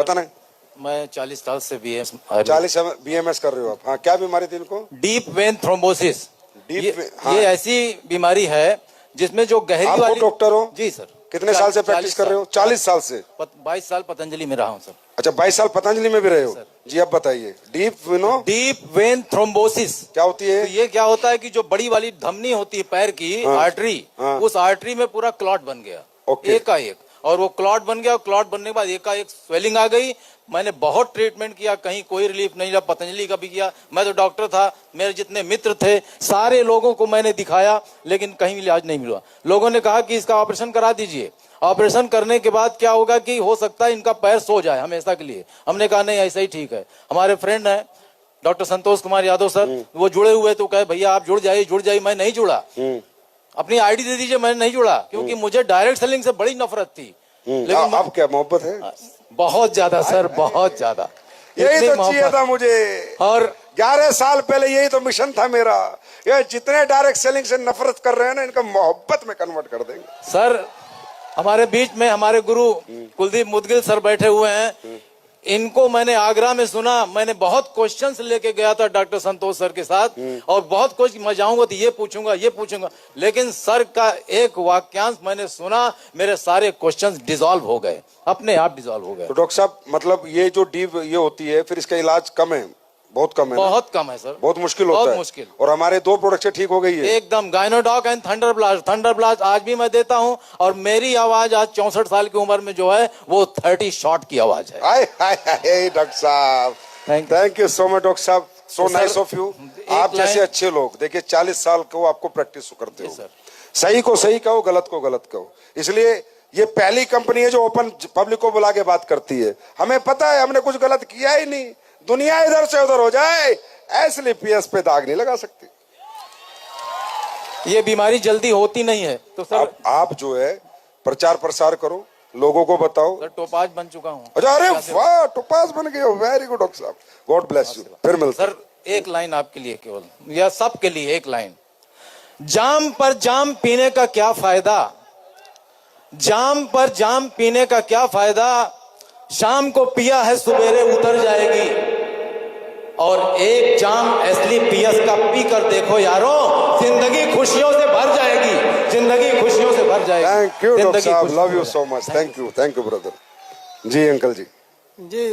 पता नहीं। मैं 40 साल से BMS कर रहे हो आप। हाँ, क्या बीमारी थी इनको? Deep vein thrombosis. हाँ। ये ऐसी बीमारी है जिसमें जो गहरी आप वाली। डॉक्टर हो? जी सर। कितने साल से प्रैक्टिस कर रहे हो? 40 साल से। 22 साल पतंजलि में रहा हूँ सर। अच्छा, 22 साल पतंजलि में भी रहे हो? जी, अब बताइए। डीप वेन थ्रोम्बोसिस क्या होती है? तो ये क्या होता है कि जो बड़ी वाली धमनी होती है पैर की, आर्टरी, उस आर्टरी में पूरा क्लॉट बन गया एकाएक, और वो क्लॉट बन गया। क्लॉट बनने के बाद एकाएक स्वेलिंग आ गई। मैंने बहुत ट्रीटमेंट किया, कहीं कोई रिलीफ नहीं मिला। पतंजलि का भी किया, मैं तो डॉक्टर था, मेरे जितने मित्र थे सारे लोगों को मैंने दिखाया, लेकिन कहीं इलाज नहीं मिला। लोगों ने कहा कि इसका ऑपरेशन करा दीजिए। ऑपरेशन करने के बाद क्या होगा कि हो सकता है इनका पैर सो जाए हमेशा के लिए। हमने कहा नहीं, ऐसा ही ठीक है। हमारे फ्रेंड है डॉक्टर संतोष कुमार यादव सर, वो जुड़े हुए, तो कहे भैया आप जुड़ जाइए। मैं नहीं जुड़ा। अपनी आईडी दे दीजिए, मैंने नहीं जुड़ा, क्योंकि मुझे डायरेक्ट सेलिंग से बड़ी नफरत थी। लेकिन अब क्या मोहब्बत है? बहुत ज्यादा सर, बहुत ज्यादा। यही तो चाहिए था मुझे। और 11 साल पहले यही तो मिशन था मेरा। ये जितने डायरेक्ट सेलिंग से नफरत कर रहे हैं ना, इनका मोहब्बत में कन्वर्ट कर देंगे। सर हमारे बीच में हमारे गुरु कुलदीप मुदगिल सर बैठे हुए हैं। इनको मैंने आगरा में सुना। मैंने बहुत क्वेश्चंस लेके गया था डॉक्टर संतोष सर के साथ, और बहुत कुछ मैं जाऊंगा तो ये पूछूंगा, लेकिन सर का एक वाक्यांश मैंने सुना, मेरे सारे क्वेश्चंस डिसॉल्व हो गए, अपने आप डिसॉल्व हो गए। तो डॉक्टर साहब, मतलब ये जो डीप ये होती है, फिर इसका इलाज कम है? बहुत कम है? बहुत कम है सर, बहुत मुश्किल होता है। बहुत मुश्किल। और हमारे 2 प्रोडक्ट से ठीक हो गई है एकदम। गायनोडॉक एंड थंडर ब्लास्ट आज भी मैं देता हूं, और मेरी आवाज आज 64 साल की उम्र में जो है वो 30 शॉट की आवाज है। डॉक्टर साहब, thank you so much doctor साहब, सो नाइस ऑफ यू। आप जैसे अच्छे लोग, देखिए 40 साल को आपको प्रैक्टिस करते हो। सही को सही कहो, गलत को गलत कहो। इसलिए ये पहली कंपनी है जो ओपन पब्लिक को बुला के बात करती है। हमें पता है हमने कुछ गलत किया ही नहीं। दुनिया इधर से उधर हो जाए, ऐसे PS पे दाग नहीं लगा सकती। ये बीमारी जल्दी होती नहीं है। तो सर आप जो है प्रचार प्रसार करो, लोगों को बताओ। सर टोपाज बन चुका हूँ। अच्छा, अरे वाह, टोपाज बन गए हो। वेरी गुड डॉक्टर साहब, गॉड ब्लेस यू। फिर मिलते। सर एक लाइन आपके लिए, केवल या सबके लिए एक लाइन। जाम पर जाम पीने का क्या फायदा, जाम पर जाम पीने का क्या फायदा, शाम को पिया है सुबेरे उतर जाएगी। और एक जाम असली PS का पी कर देखो यारो, जिंदगी खुशियों से भर जाएगी, जिंदगी खुशियों से भर जाएगी। थैंक यू डॉक्टर साहब, love you so much. Thank you brother. जी अंकल जी। जी